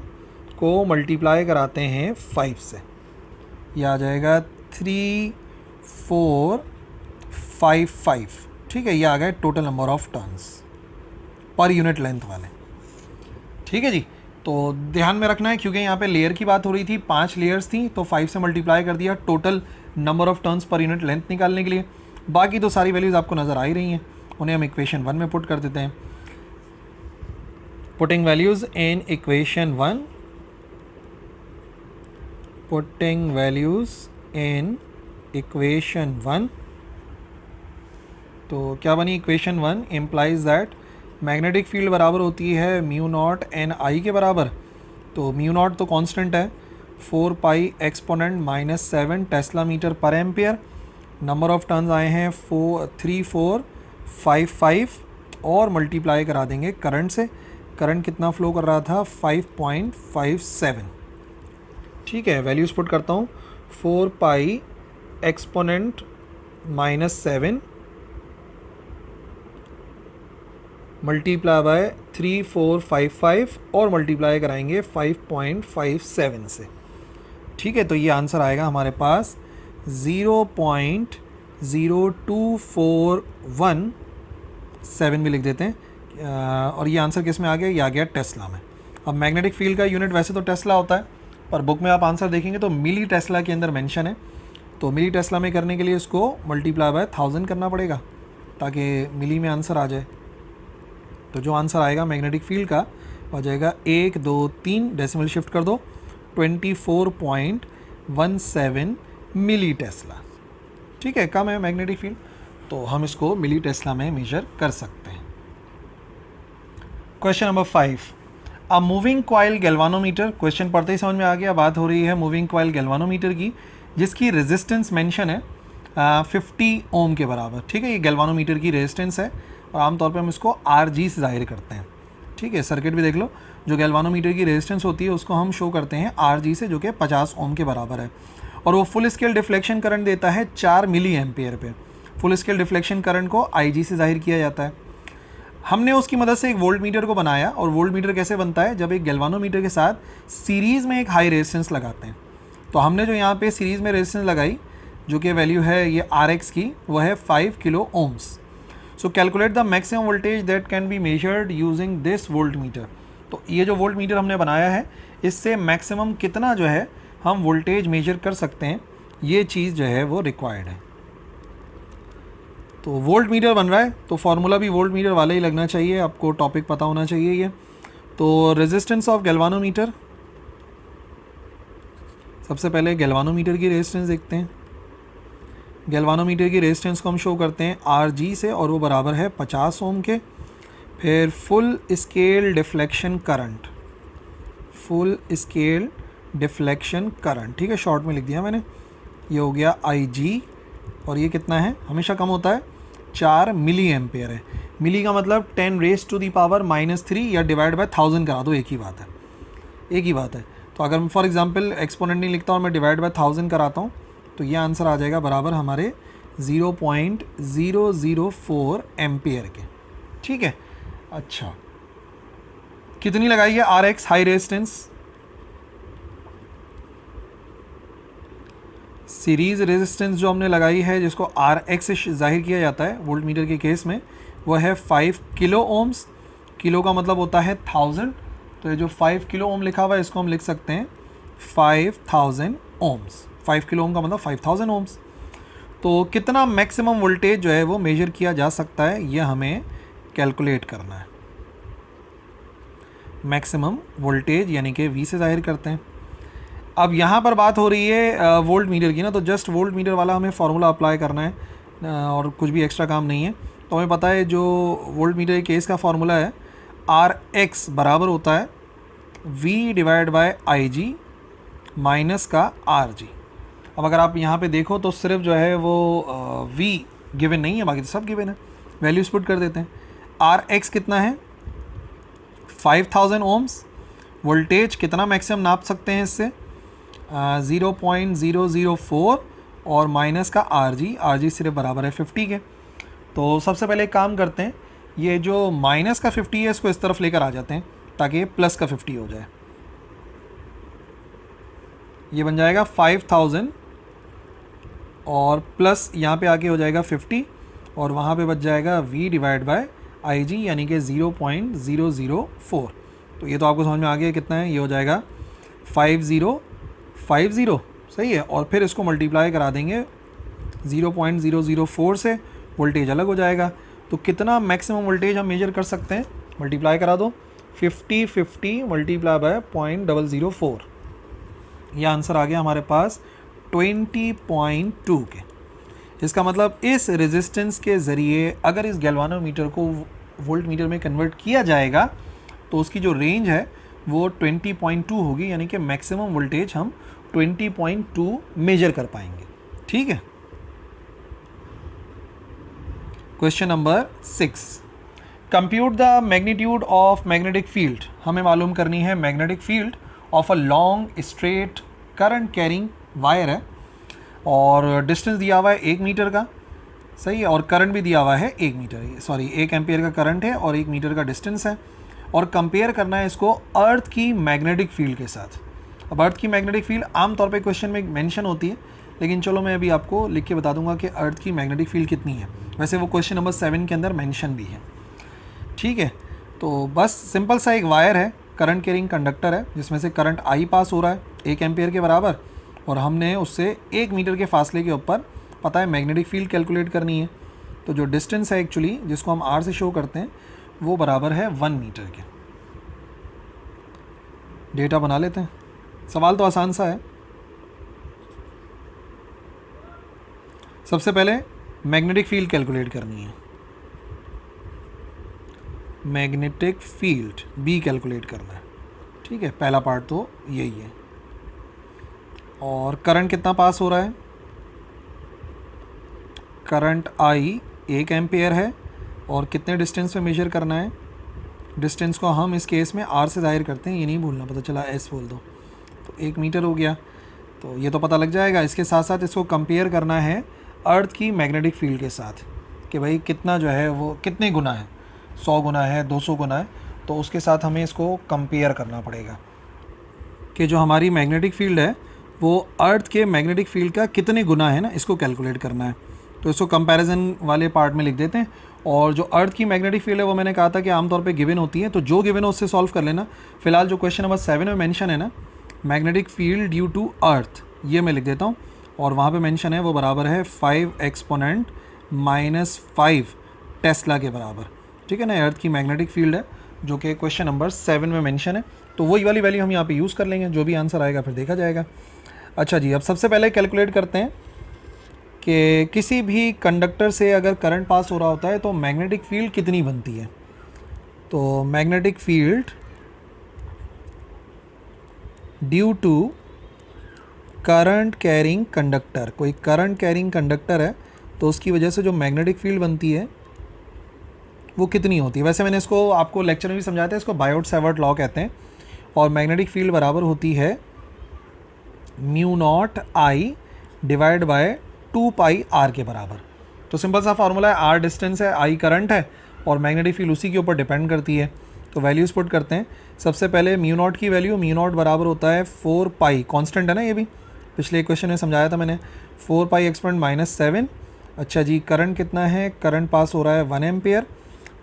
को मल्टीप्लाई कराते हैं 5 से, यह आ जाएगा 3455। ठीक है, ये आ गए total number of turns per unit length वाले। ठीक है जी, तो ध्यान में रखना है, क्योंकि यहाँ पे लेयर की बात हो रही थी, 5 लेयर्स थी, तो 5 से मल्टीप्लाई कर दिया total number of turns per unit length निकालने के लिए। बाकी तो सारी वैल्यूज़ आपको नज़र आ ही रही हैं, उन्हें हम इक्वेशन 1 में पुट कर देते हैं। Putting values in equation 1, putting values in equation 1। तो क्या बनी equation 1, implies that magnetic field बराबर होती है म्यू नॉट एन आई के बराबर। तो म्यू नॉट तो कांस्टेंट है, 4 पाई एक्सपोनेंट -7 टेस्ला मीटर पर एम्पियर। नंबर ऑफ़ टर्न्स आए हैं 3455, और मल्टीप्लाई करा देंगे करंट से। करंट कितना फ़्लो कर रहा था 5.57। ठीक है, वैल्यूज़ पुट करता हूँ, 4 पाई एक्सपोनेंट -7 मल्टीप्लाई बाय 3455 और मल्टीप्लाई कराएंगे 5.57 से। ठीक है, तो ये आंसर आएगा हमारे पास 0.02417 भी लिख देते हैं। और ये आंसर किस में आ गया? ये आ गया टेस्ला में। अब मैग्नेटिक फील्ड का यूनिट वैसे तो टेस्ला होता है, पर बुक में आप आंसर देखेंगे तो मिली टेस्ला के अंदर मेंशन है। तो मिली टेस्ला में करने के लिए इसको मल्टीप्लाई बाय 1000 करना पड़ेगा ताकि मिली में आंसर आ जाए। तो जो आंसर आएगा मैग्नेटिक फील्ड का हो जाएगा 1 2 3 डेसिमल शिफ्ट कर दो 24.17 मिली टेस्ला। ठीक है, कम है मैग्नेटिक फील्ड, तो हम इसको मिली टेस्ला में मेजर कर सकते हैं। Question number 5, a moving coil galvanometer. Question पढ़ते ही समझ में आ गया, बात हो रही है मूविंग कॉइल गैल्वानोमीटर की, जिसकी रेजिस्टेंस मेंशन है 50 ओम के बराबर। ठीक है, ये गैल्वानोमीटर की रेजिस्टेंस है और आमतौर पे हम इसको RG से जाहिर करते हैं। ठीक है, सर्किट भी देख लो, जो गैल्वानोमीटर की रेजिस्टेंस होती है उसको हम शो करते हैं RG से, जो कि 50 ओम के बराबर है। और वो फुल स्केल डिफ्लेक्शन करंट देता है 4 मिली एम्पियर पे। फुल स्केल डिफ्लेक्शन करंट को IG से जाहिर किया जाता है। हमने उसकी मदद से एक वोल्ट मीटर को बनाया, और वोल्ट मीटर कैसे बनता है? जब एक गैल्वानोमीटर के साथ सीरीज़ में एक हाई रेजिस्टेंस लगाते हैं। तो हमने जो यहाँ पे सीरीज़ में रेजिस्टेंस लगाई, जो कि वैल्यू है ये RX की, वो है 5 kilo ohms. So calculate the maximum voltage that can be measured using this voltmeter. तो ये जो वोल्ट मीटर हमने बनाया है, इससे मैक्सिमम कितना जो है हम वोल्टेज मेजर कर सकते हैं, ये चीज़ जो है वो रिक्वायर्ड है। तो वोल्ट मीटर बन रहा है, तो फार्मूला भी वोल्ट मीटर वाला ही लगना चाहिए, आपको टॉपिक पता होना चाहिए ये। तो रेजिस्टेंस ऑफ गैल्वानोमीटर, सबसे पहले गैल्वानोमीटर की रेजिस्टेंस देखते हैं। गैल्वानोमीटर की रेजिस्टेंस को हम शो करते हैं RG से, और वो बराबर है 50 ओम के। फिर full scale deflection current, full scale deflection current, ठीक है, शॉर्ट में लिख दिया मैंने, ये हो गया IG। और ये कितना है? हमेशा कम होता है, 4 मिली एम्पेयर है। मिली का मतलब 10⁻³ या डिवाइड बाय 1000 करा दो, एक ही बात है, एक ही बात है। तो अगर मैं फॉर एग्जांपल एक्सपोनेंट नहीं लिखता और मैं डिवाइड बाय 1000 कराता हूँ, तो ये आंसर आ जाएगा बराबर हमारे 0.004 एम्पियर के। ठीक है, अच्छा, कितनी लगाई है RX high resistance? Series resistance जो हमने लगाई है, जिसको RX से जाहिर किया जाता है वोल्ट मीटर के केस में, वो है 5 किलो ओम्स। किलो का मतलब होता है 1000, तो ये जो 5 किलो ओम लिखा हुआ है, इसको हम लिख सकते हैं 5000 ओम्स। 5 किलो ओम का मतलब 5000 ओम्स। तो कितना मैक्सिमम वोल्टेज जो है वो मेजर किया जा सकता है, ये हमें कैलकुलेट करना है। मैक्सिमम वोल्टेज यानी कि V से जाहिर करते हैं। अब यहाँ पर बात हो रही है वोल्ट मीटर की ना, तो जस्ट वोल्ट मीटर वाला हमें फार्मूला अप्लाई करना है, और कुछ भी एक्स्ट्रा काम नहीं है। तो हमें पता है जो वोल्ट मीटर के केस का फार्मूला है, RX बराबर होता है V divide by IG minus का RG। अब अगर आप यहाँ पे देखो तो सिर्फ जो है वो V गिवन नहीं है, बाकी तो सब गिवन है। वैल्यूज पुट कर देते हैं। RX कितना है? 5000 ओम्स। वोल्टेज कितना मैक्सिमम नाप सकते हैं इससे? 0.004 और माइनस का RG सिर्फ बराबर है 50 के। तो सबसे पहले एक काम करते हैं, ये जो माइनस का 50 है इसको इस तरफ लेकर आ जाते हैं ताकि प्लस का 50 हो जाए। ये बन जाएगा 5000 और प्लस यहाँ पे आके हो जाएगा 50, और वहाँ पे बच जाएगा V डिवाइड बाय IG यानी कि 0.004। तो ये तो आपको समझ में आ गया कितना है, ये हो जाएगा 5050, सही है। और फिर इसको मल्टीप्लाई करा देंगे 0.004 से, वोल्टेज अलग हो जाएगा। तो कितना मैक्सिमम वोल्टेज हम मेजर कर सकते हैं? मल्टीप्लाई करा दो, 50 मल्टीप्लाई बाय 0.004, यह आंसर आ गया हमारे पास 20.2 के। इसका मतलब इस रेजिस्टेंस के ज़रिए अगर इस गैल्वानोमीटर को वोल्ट मीटर में कन्वर्ट किया जाएगा तो उसकी जो रेंज है वो 20.2 होगी, यानी कि मैक्सिमम वोल्टेज हम 20.2 मेजर कर पाएंगे। ठीक है। Question number 6, compute the magnitude of magnetic field. हमें मालूम करनी है magnetic field of a long straight current carrying wire है, और डिस्टेंस दिया हुआ है 1 मीटर का, सही है, और करंट भी दिया हुआ है 1 मीटर, सॉरी 1 एम्पियर का करंट है और 1 मीटर का डिस्टेंस है। और कंपेयर करना है इसको अर्थ की मैग्नेटिक फील्ड के साथ। अब अर्थ की मैग्नेटिक फील्ड आमतौर पे क्वेश्चन में मेंशन होती है, लेकिन चलो मैं अभी आपको लिख के बता दूंगा कि अर्थ की मैग्नेटिक फील्ड कितनी है। वैसे वो क्वेश्चन नंबर 7 के अंदर मेंशन भी है, ठीक है। तो बस सिंपल सा एक वायर है, करंट कैरिंग कंडक्टर है, जिसमें से करंट आई पास हो रहा है 1 एम्पियर के बराबर, और हमने उससे 1 मीटर के फासले के ऊपर पता है मैग्नेटिक फील्ड कैलकुलेट करनी है। तो जो डिस्टेंस है एक्चुअली, जिसको हम आर से शो करते हैं, वो बराबर है 1 मीटर के। डेटा बना लेते हैं, सवाल तो आसान सा है। सबसे पहले मैग्नेटिक फील्ड कैलकुलेट करनी है, मैग्नेटिक फील्ड बी कैलकुलेट करना है, ठीक है। पहला पार्ट तो यही है। और करंट कितना पास हो रहा है, करंट आई 1 एम्पियर है, और कितने डिस्टेंस पे मेजर करना है, डिस्टेंस को हम इस केस में आर से जाहिर करते हैं, ये नहीं भूलना, पता चला एस बोल दो, तो 1 मीटर हो गया, तो ये तो पता लग जाएगा। इसके साथ साथ इसको कंपेयर करना है अर्थ की मैग्नेटिक फील्ड के साथ कि भाई कितना जो है वो कितने गुना है, 100 गुना है, 200 गुना है, तो उसके साथ हमें इसको कंपेयर करना पड़ेगा कि जो हमारी मैग्नेटिक फील्ड है वो अर्थ के मैग्नेटिक फील्ड का कितने गुना है ना, इसको कैलकुलेट करना है। तो इसको कंपैरिजन वाले पार्ट में लिख देते हैं। और जो अर्थ की मैग्नेटिक फील्ड है वो मैंने कहा था कि आमतौर पे गिवन होती है, तो जो गिवन हो उससे सॉल्व कर लेना। फिलहाल जो क्वेश्चन नंबर 7 में मेंशन है ना, magnetic field due to earth, ये मैं लिख देता हूँ, और वहाँ पे मेंशन है वो बराबर है 5 एक्सपोनेंट -5 टेस्ला के बराबर, ठीक है ना। अर्थ की मैग्नेटिक फील्ड है जो कि क्वेश्चन नंबर 7 में मेंशन है, तो वही वाली वैल्यू हम यहाँ पे यूज़ कर लेंगे, जो भी आंसर आएगा फिर देखा जाएगा। अच्छा जी, अब सबसे पहले कैलकुलेट करते हैं कि किसी भी कंडक्टर से अगर करंट पास हो रहा होता है तो मैग्नेटिक फील्ड कितनी बनती है। तो magnetic field due to current carrying conductor, कोई करंट कैरिंग कंडक्टर है तो उसकी वजह से जो मैग्नेटिक फील्ड बनती है वो कितनी होती है। वैसे मैंने इसको आपको लेक्चर में भी समझाया था, इसको बायोट-सैवर्ट लॉ कहते हैं, और मैग्नेटिक फील्ड बराबर होती है μ0 I divide by 2 pi R के बराबर। तो सिंपल सा फार्मूला है, आर डिस्टेंस है, आई करंट है, और मैग्नेटिक फील्ड उसी के ऊपर डिपेंड करती है। तो वैल्यूज़ पुट करते हैं। सबसे पहले μ0 की वैल्यू, μ0 बराबर होता है 4 पाई, कांस्टेंट है ना, ये भी पिछले क्वेश्चन में समझाया था मैंने, 4 पाई एक्सपोनेंट -7। अच्छा जी, करंट कितना है, करंट पास हो रहा है 1 एम्पियर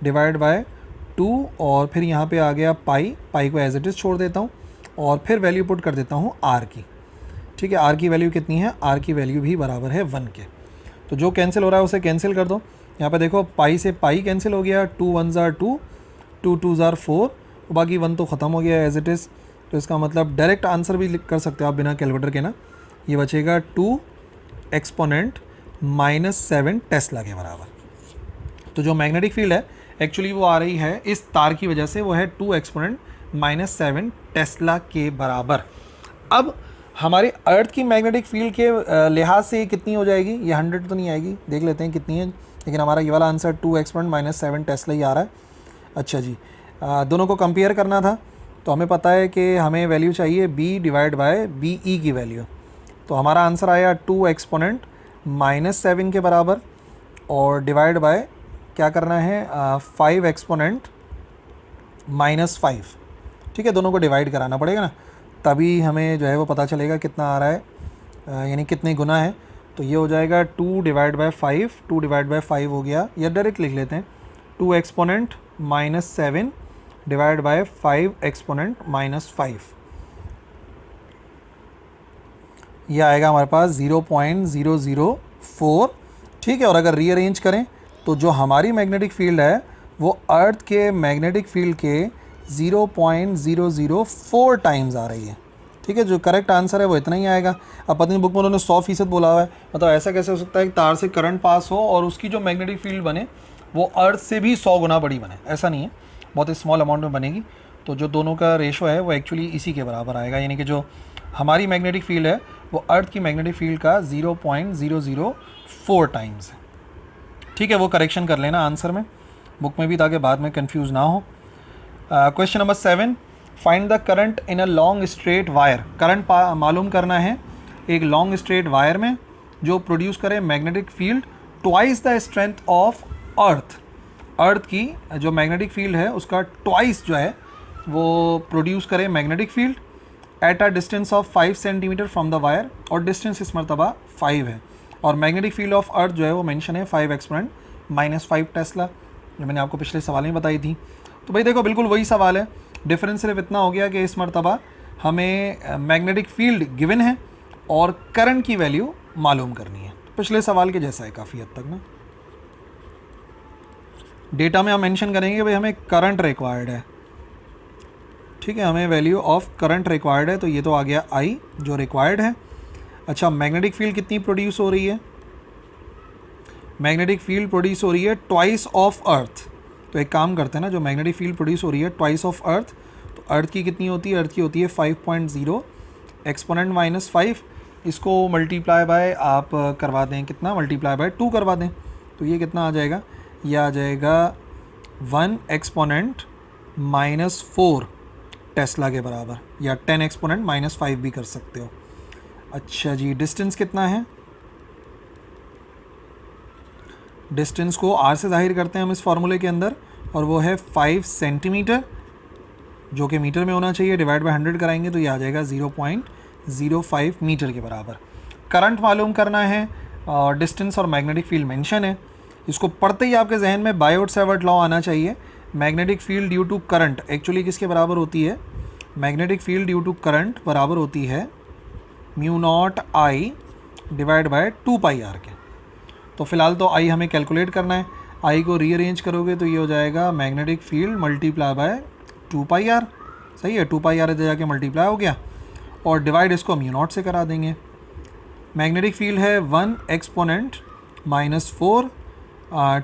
डिवाइड बाय 2, और फिर यहाँ पे आ गया पाई, पाई को एज इट इज़ छोड़ देता हूँ, और फिर वैल्यू पुट कर देता हूँ आर की, ठीक है। आर की वैल्यू कितनी है, आर की वैल्यू भी बराबर है 1 के। तो जो कैंसिल हो रहा है उसे कैंसिल कर दो। यहाँ पे देखो पाई से पाई कैंसिल हो गया, 2 1 ज़ार 2, 2 2 ज़ार 4, बाकी 1 तो ख़त्म हो गया एज इट इज़। तो इसका मतलब डायरेक्ट आंसर भी कर सकते हो आप बिना कैलकुलेटर के ना, ये बचेगा 2 एक्सपोनेंट -7 टेस्ला के बराबर। तो जो मैग्नेटिक फील्ड है एक्चुअली वो आ रही है इस तार की वजह से, वो है 2 एक्सपोनेंट -7 टेस्ला के बराबर। अब हमारे अर्थ की मैग्नेटिक फील्ड के लिहाज से ये कितनी हो जाएगी, ये 100 तो नहीं आएगी, देख लेते हैं कितनी है, लेकिन हमारा ये वाला आंसर 2 एक्सपोनेंट -7 टेस्ला ही आ रहा है। अच्छा जी, दोनों को कंपेयर करना था, तो हमें पता है कि हमें वैल्यू चाहिए b divide by B E की वैल्यू। तो हमारा आंसर आया 2 एक्सपोनेंट -7 के बराबर, और डिवाइड बाय क्या करना है 5 एक्सपोनेंट -5, ठीक है। दोनों को डिवाइड कराना पड़ेगा ना, तभी हमें जो है वो पता चलेगा कितना आ रहा है, यानी कितने गुना है। तो ये हो जाएगा 2 डिवाइड बाय 5, 2 डिवाइड बाय 5 हो गया, या डायरेक्ट लिख लेते हैं 2 एक्सपोनेंट -7 डिवाइड बाय 5 एक्सपोनेंट -5, ये आएगा हमारे पास 0.004, ठीक है। और अगर रीअरेंज करें तो जो हमारी मैग्नेटिक फील्ड है वो अर्थ के मैग्नेटिक फील्ड के 0.004 टाइम्स आ रही है, ठीक है। जो करेक्ट आंसर है वो इतना ही आएगा। अब पता नहीं बुक में उन्होंने 100% बोला हुआ है, मतलब ऐसा कैसे हो सकता है कि तार से करंट पास हो और उसकी जो मैग्नेटिक फील्ड बने वो अर्थ से भी 100 गुना बड़ी बने, ऐसा नहीं है, बहुत ही स्मॉल अमाउंट में बनेगी। तो जो दोनों का रेशो है वो एक्चुअली इसी के बराबर आएगा, यानी कि जो हमारी मैग्नेटिक फील्ड है वो अर्थ की मैग्नेटिक फील्ड का 0.004 टाइम्स है, ठीक है। वो करेक्शन कर लेना आंसर में, बुक में भी, ताकि बाद में कंफ्यूज ना हो। Question number 7, find the current in a long straight wire. Current मालूम करना है एक लॉन्ग स्ट्रेट वायर में, जो प्रोड्यूस करे magnetic field twice the strength of earth. Earth की जो मैग्नेटिक फील्ड है उसका ट्वाइस जो है वो प्रोड्यूस करे magnetic field at a distance of 5 centimetre from the wire, और डिस्टेंस इस मरतबा 5 है, और मैग्नेटिक फील्ड ऑफ अर्थ जो है वो मेंशन है 5 एक्सपोनेंट -5 टेस्ला, जो मैंने आपको पिछले सवाल में बताई थी। तो भाई देखो बिल्कुल वही सवाल है, डिफरेंस सिर्फ इतना हो गया कि इस मरतबा हमें मैग्नेटिक फील्ड गिवन है और करंट की वैल्यू मालूम करनी है। तो पिछले सवाल के जैसा है काफ़ी हद तक ना। डेटा में हम मेंशन करेंगे भाई हमें करंट रिक्वायर्ड है, ठीक है, हमें वैल्यू ऑफ करंट रिक्वायर्ड है, तो ये तो आ गया आई जो रिक्वायर्ड है। अच्छा, मैग्नेटिक फील्ड कितनी प्रोड्यूस हो रही है? मैग्नेटिक फील्ड प्रोड्यूस हो रही है ट्वाइस ऑफ अर्थ। तो एक काम करते हैं ना, जो मैग्नेटिक फील्ड प्रोड्यूस हो रही है ट्वाइस ऑफ अर्थ, तो अर्थ की कितनी होती है? अर्थ की होती है 5.0 एक्सपोनेंट -5, इसको मल्टीप्लाई बाय आप करवा दें, कितना मल्टीप्लाई बाय 2 करवा दें, तो ये कितना आ जाएगा? ये आ जाएगा 1 एक्सपोनेंट -4 टेस्ला के बराबर, या 10 एक्सपोनेंट -5 भी कर सकते हो। अच्छा जी, डिस्टेंस कितना है? डिस्टेंस को r से जाहिर करते हैं हम इस फार्मूले के अंदर, और वो है 5 सेंटीमीटर, जो कि मीटर में होना चाहिए, डिवाइड बाय 100 कराएंगे तो ये आ जाएगा 0.05 मीटर के बराबर। करंट मालूम करना है, और डिस्टेंस और मैग्नेटिक फील्ड मेंशन है। इसको पढ़ते ही आपके जहन में बायोट-सैवर्ट लॉ आना चाहिए। Magnetic field due to current actually किसके बराबर होती है? Magnetic field due to current बराबर होती है μ0I डिवाइड बाय 2πr के। तो फिलहाल तो आई हमें कैलकुलेट करना है, आई को रीअरेंज करोगे तो ये हो जाएगा magnetic field multiply by 2πr, सही है, 2πr जाके मल्टीप्लाई हो गया, और डिवाइड इसको μ0 से करा देंगे। मैग्नेटिक फील्ड है 1 एक्सपोनेंट -4,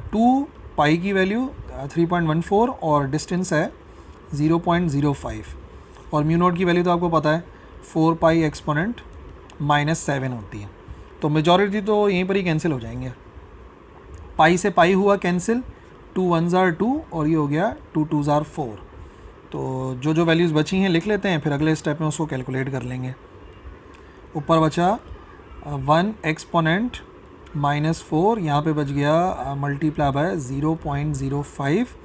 2π की वैल्यू 3.14, और डिस्टेंस है 0.05, और μ0 की वैल्यू तो आपको पता है 4π एक्सपोनेंट -7 होती है। तो मेजॉरिटी तो यहीं पर ही कैंसिल हो जाएंगे, पाई से पाई हुआ कैंसिल, 2 1s are 2, और ये हो गया 2 2s are 4। तो जो जो वैल्यूज़ बची हैं लिख लेते हैं, फिर अगले स्टेप में उसको कैलकुलेट कर लेंगे। ऊपर बचा 1 एक्सपोनेंट -4, यहाँ पे बच गया मल्टीप्लाई बाय 0.05,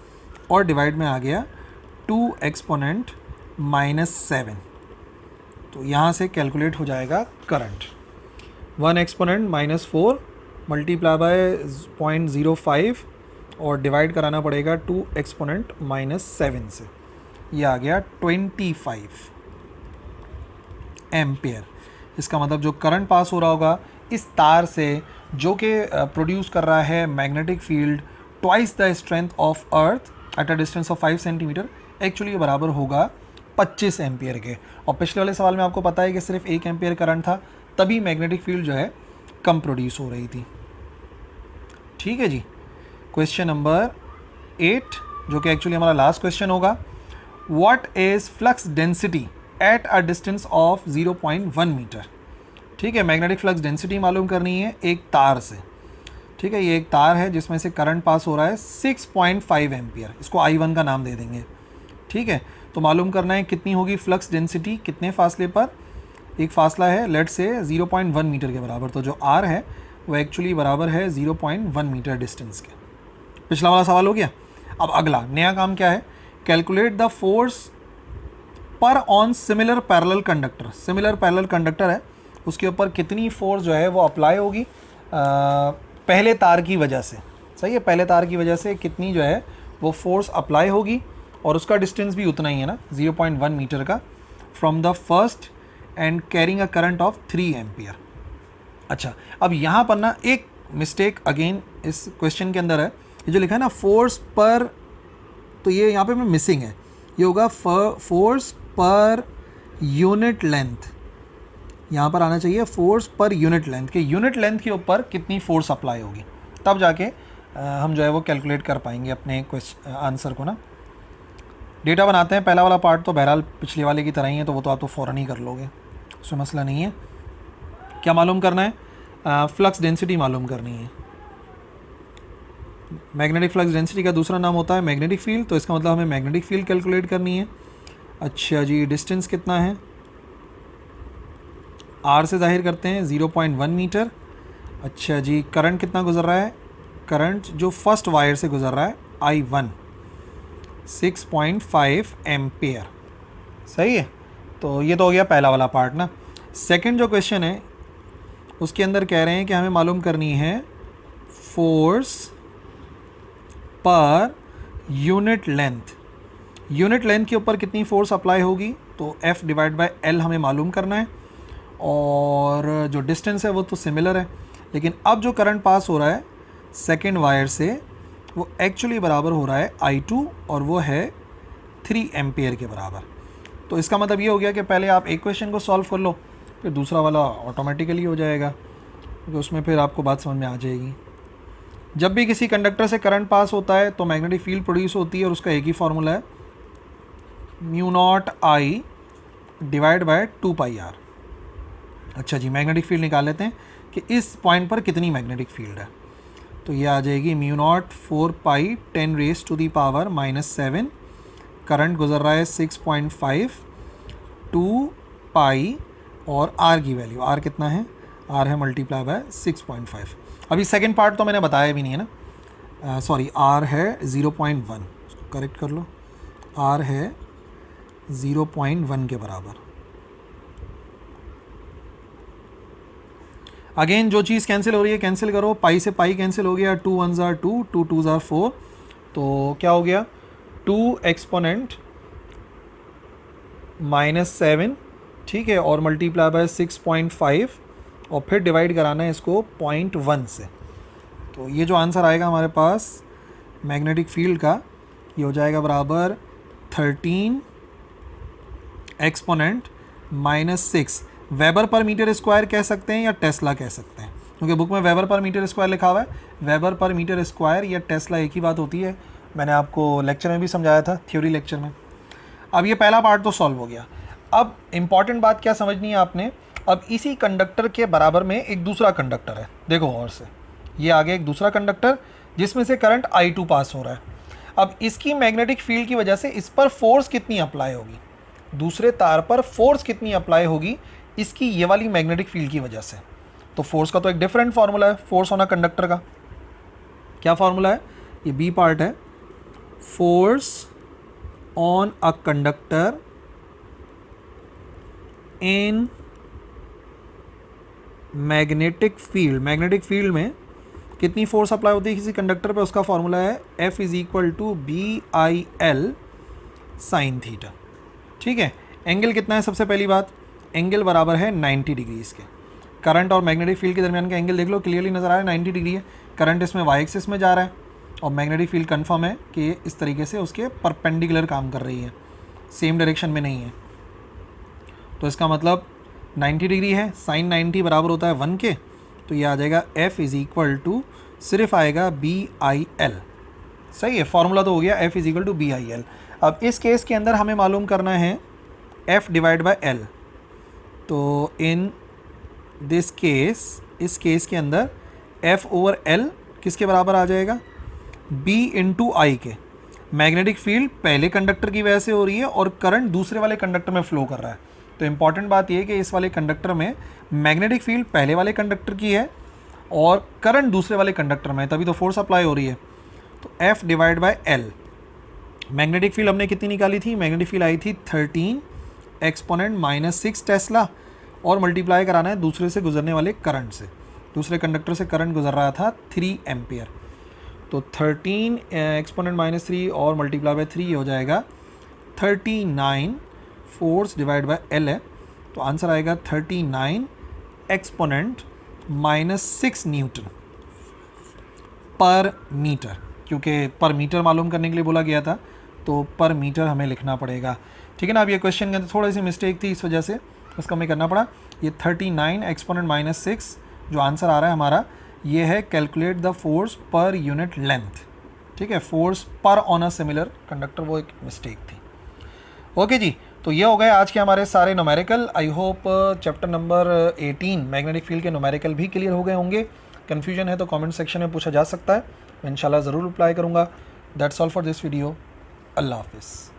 और डिवाइड में आ गया 2 एक्सपोनेंट -7। तो यहाँ से कैलकुलेट हो जाएगा करंट। 1 एक्सपोनेंट -4 मल्टीप्लाई बाय 0.05 और डिवाइड कराना पड़ेगा 2 एक्सपोनेंट -7 से, ये आ गया 25 एम्पियर। इसका मतलब जो करंट पास हो रहा होगा इस तार से, जो कि प्रोड्यूस कर रहा है magnetic field twice the strength of earth at a distance of 5 centimetre, actually बराबर होगा 25 एम्पियर के। और पिछले वाले सवाल में आपको पता है कि सिर्फ 1 एम्पियर करंट था, तभी मैग्नेटिक फील्ड जो है कम प्रोड्यूस हो रही थी। ठीक है जी। क्वेश्चन नंबर 8, जो कि एक्चुअली हमारा लास्ट क्वेश्चन होगा, what is flux density at a distance of 0.1 metre. ठीक है, मैग्नेटिक फ्लक्स डेंसिटी मालूम करनी है एक तार से। ठीक है, ये एक तार है जिसमें से करंट पास हो रहा है 6.5 एम्पियर, इसको I1 का नाम दे देंगे। ठीक है, तो मालूम करना है कितनी होगी फ्लक्स डेंसिटी, कितने फासले पर। एक फासला है लेट से 0.1 मीटर के बराबर, तो जो R है वो एक्चुअली बराबर है 0.1 मीटर डिस्टेंस के। पिछला वाला सवाल हो गया। अब अगला नया काम क्या है, कैलकुलेट द फोर्स पर on similar parallel conductor. Similar parallel conductor है, उसके ऊपर कितनी फोर्स जो है वो अप्लाई होगी पहले तार की वजह से। सही है, पहले तार की वजह से कितनी जो है वो फोर्स अप्लाई होगी, और उसका डिस्टेंस भी उतना ही है ना, 0.1 मीटर का, from the first and carrying a current of 3 ampere. अच्छा, अब यहाँ पर ना एक मिस्टेक अगेन इस क्वेश्चन के अंदर है, ये जो लिखा है ना फोर्स पर, तो ये यहाँ पे मैं मिसिंग है, ये होगा फोर्स पर यूनिट लेंथ। यहाँ पर आना चाहिए फोर्स पर यूनिट लेंथ, के यूनिट लेंथ के ऊपर कितनी फोर्स अप्लाई होगी, तब जाके हम जो है वो कैलकुलेट कर पाएंगे अपने क्वेश्चन आंसर को ना। डेटा बनाते हैं, पहला वाला पार्ट तो बहरहाल पिछले वाले की तरह ही है, तो वो तो आप तो फ़ौरन ही कर लोगे, उसमें मसला नहीं है। क्या मालूम करना है, फ्लक्स डेंसिटी मालूम करनी है। मैग्नेटिक फ्लक्स डेंसिटी का दूसरा नाम होता है मैग्नेटिक फील्ड, तो इसका मतलब हमें मैग्नेटिक फील्ड कैलकुलेट करनी है। अच्छा जी, डिस्टेंस कितना है, R से जाहिर करते हैं 0.1 मीटर, अच्छा जी, करंट कितना गुजर रहा है? करंट जो फर्स्ट वायर से गुजर रहा है I1 6.5 एम्पेयर। सही है, तो ये तो हो गया पहला वाला पार्ट ना। सेकंड जो क्वेश्चन है उसके अंदर कह रहे हैं कि हमें मालूम करनी है force per unit length. Unit length के ऊपर कितनी फोर्स अप्लाई होगी, तो F डिवाइड बाय L हमें मालूम करना है, और जो डिस्टेंस है वो तो सिमिलर है, लेकिन अब जो करंट पास हो रहा है सेकेंड वायर से वो एक्चुअली बराबर हो रहा है I2 और वो है 3 एम्पेयर के बराबर। तो इसका मतलब ये हो गया कि पहले आप एक क्वेश्चन को सॉल्व कर लो, फिर दूसरा वाला ऑटोमेटिकली हो जाएगा, क्योंकि उसमें फिर आपको बात समझ में आ जाएगी। जब भी किसी कंडक्टर से करंट पास होता है तो मैग्नेटिक फील्ड प्रोड्यूस होती है, और उसका एक ही फार्मूला है μ0I डिवाइड बाय 2πr। अच्छा जी, मैग्नेटिक फील्ड निकाल लेते हैं कि इस पॉइंट पर कितनी मैग्नेटिक फील्ड है। तो ये आ जाएगी μ0 4π 10⁻⁻⁷। करंट गुजर रहा है 6.5 2π, और r की वैल्यू, r कितना है, r है मल्टीप्लाई बाय 6.5। अभी सेकंड पार्ट तो मैंने बताया भी नहीं है ना, सॉरी r है 0.1, उसको करेक्ट कर लो, r है 0.1 के बराबर। अगेन जो चीज़ कैंसिल हो रही है कैंसिल करो, पाई से पाई कैंसिल हो गया, 2 1s are 2, 2 2s are 4, तो क्या हो गया 2 एक्सपोनेंट -7, ठीक है, और मल्टीप्लाई बाय 6.5, और फिर डिवाइड कराना है इसको 0.1 से। तो ये जो आंसर आएगा हमारे पास मैग्नेटिक फील्ड का, ये हो जाएगा बराबर 13 exponent -6। Weber per metre square कह सकते हैं या टेस्ला कह सकते हैं, क्योंकि बुक में वेबर पर मीटर स्क्वायर लिखा हुआ है। वेबर पर मीटर स्क्वायर या टेस्ला एक ही बात होती है, मैंने आपको लेक्चर में भी समझाया था, थ्योरी लेक्चर में। अब ये पहला पार्ट तो सॉल्व हो गया। अब इम्पॉर्टेंट बात क्या समझनी है आपने, अब इसी कंडक्टर के बराबर में एक दूसरा कंडक्टर है, देखो और से, ये आगे एक दूसरा कंडक्टर जिसमें से करंट I2 पास हो रहा है। अब इसकी मैग्नेटिक फील्ड की वजह से इस पर फोर्स कितनी अप्लाई होगी, दूसरे तार पर फोर्स कितनी अप्लाई होगी इसकी ये वाली मैग्नेटिक फील्ड की वजह से। तो फोर्स का तो एक डिफरेंट फार्मूला है, फोर्स ऑन अ कंडक्टर का क्या फार्मूला है, ये बी पार्ट है, force on a conductor in magnetic field. Magnetic field में कितनी फोर्स अप्लाई होती है किसी कंडक्टर पे, उसका फार्मूला है F = BIL sin थीटा। ठीक है, एंगल कितना है, सबसे पहली बात एंगल बराबर है 90 डिग्रीज़ के। करंट और मैग्नेटिक फील्ड के दरमियान का एंगल देख लो, क्लियरली नज़र आ रहा है 90 डिग्री है। करंट इसमें y एक्सिस में जा रहा है, और मैग्नेटिक फील्ड कंफर्म है कि इस तरीके से उसके परपेंडिकुलर काम कर रही है, सेम डायरेक्शन में नहीं है। तो इसका मतलब 90 डिग्री है, साइन 90 बराबर होता है 1 के, तो ये आ जाएगा F = सिर्फ आएगा BIL। सही है, फार्मूला तो हो गया F = BIL। अब इस केस के अंदर हमें मालूम करना है F डिवाइड बाय L। तो इन दिस केस, इस केस के अंदर F/L किसके बराबर आ जाएगा, B × I के। मैग्नेटिक फील्ड पहले कंडक्टर की वजह से हो रही है और करंट दूसरे वाले कंडक्टर में फ्लो कर रहा है। तो इम्पॉर्टेंट बात यह है कि इस वाले कंडक्टर में मैग्नेटिक फील्ड पहले वाले कंडक्टर की है और करंट दूसरे वाले कंडक्टर में, तभी तो फोर्स अप्लाई हो रही है। तो F divide by L, magnetic field हमने कितनी निकाली थी, मैग्नेटिक फील्ड आई थी 13 एक्सपोनेंट -6 टेस्ला, और मल्टीप्लाई कराना है दूसरे से गुजरने वाले करंट से। दूसरे कंडक्टर से करंट गुजर रहा था 3 एम्पियर, तो 13 एक्सपोनेंट -3 और मल्टीप्लाई बाय 3 हो जाएगा 39। फोर्स डिवाइड बाय L है, तो आंसर आएगा 39 एक्सपोनेंट -6 न्यूटन पर मीटर, क्योंकि पर मीटर मालूम करने के लिए बोला गया था, तो पर मीटर हमें लिखना पड़ेगा। ठीक है ना। अब ये क्वेश्चन के अंदर थोड़ी सी मिस्टेक थी, इस वजह से उसको हमें करना पड़ा। ये 39 एक्सपोनेंट -6 जो आंसर आ रहा है हमारा, ये है calculate the force per unit length. ठीक है, फोर्स पर ऑन अ सिमिलर कंडक्टर, वो एक मिस्टेक थी। ओके जी, तो ये हो गए आज के हमारे सारे numerical. I hope chapter number 18 magnetic field के न्यूमेरिकल भी क्लियर हो गए होंगे। कन्फ्यूजन है तो कमेंट सेक्शन में पूछा जा सकता है, मैं इंशाल्लाह ज़रूर रिप्लाई करूँगा। That's all for this video. अल्लाह हाफिज़।